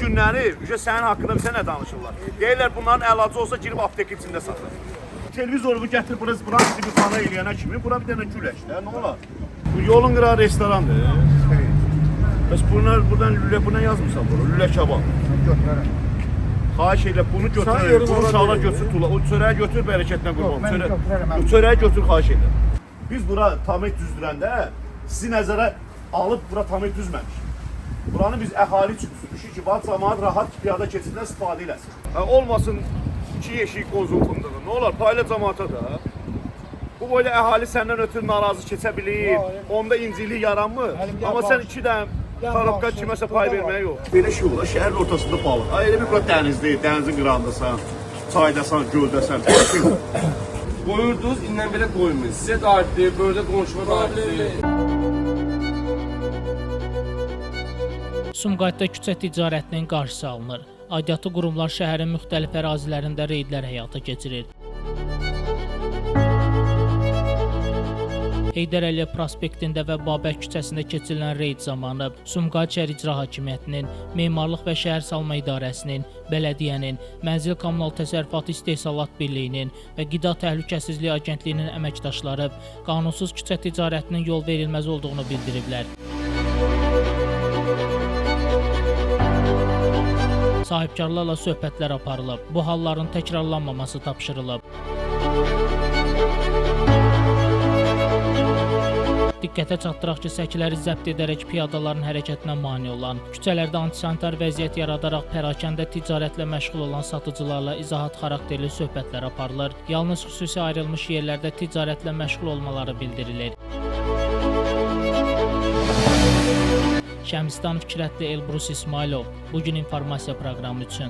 günləri sənin haqqında bizə nə danışırlar? Deyirlər bunların əlacı olsa girib aptek içində satır. Televizoru gətir bura bir bana eləyənə kimi, bura bir dənə güləşdə, nə olar? Bu yolun qırağı restorandır. Bəs buradan lülə, buna yazmısan bura, lülə kebab. Götürərəm. Xahiş elə bunu götür, bunu uşaqlar götür, o çörəyi götür, bərəkətlə qurban. Çörəyi götür, xahiş elə. Biz bura tamet düzdürəndə sizi nəzərə alıb bura tamet düzməmiş. Buranı biz əhali üçün düzmüşük ki, vaxt cəmaət rahat piyada keçidindən istifadə eləsin. Olmasın iki yeşik qozun fındığı, nə olar, payla cəmaata da. Bu boyda əhali səndən ötürü narazı keçə bilir, onda incilik yaranmır. Amma sən iki dənə tarafqa kiməsə pay verməyə yox. Belə şey olar, şəhərin ortasında balıq. Elə bir bura dənizdir, dənizin qırağındasan, çaydasan, göldəsən. Qoyurdunuz, indən belə qoymayın. Sizə də aiddir, böyle qonşuma da aiddir. Sumqayıtda küçə ticarətinin qarşısı alınır. Aidiyyatı qurumlar şəhərin müxtəlif ərazilərində reydlər həyata keçirir. Heydər Əliyev prospektində və Babək küçəsində keçirilən reyd zamanı Sumqayıt şəhər İcra Hakimiyyətinin, Memarlıq və Şəhərsalma İdarəsinin, Bələdiyyənin, Mənzil Kommunal Təsərrüfatı İstehsalat Birliyinin və Qida Təhlükəsizliyi Agentliyinin əməkdaşları qanunsuz küçə ticarətinin yol verilməz olduğunu bildiriblər. Sahibkarlarla söhbətlər aparılıb, bu halların təkrarlanmaması tapşırılıb. Diqqətə çatdıraq ki, səkiləri zəbt edərək piyadaların hərəkətinə mane olan, küçələrdə antisanitar vəziyyət yaradaraq pərakəndə ticarətlə məşğul olan satıcılarla izahat xarakterli söhbətlər aparılır. Yalnız xüsusi ayrılmış yerlərdə ticarətlə məşğul olmaları bildirilir. Şəmsdan Fikrətli Elbrus İsmailov, Bugün informasiya proqramı üçün.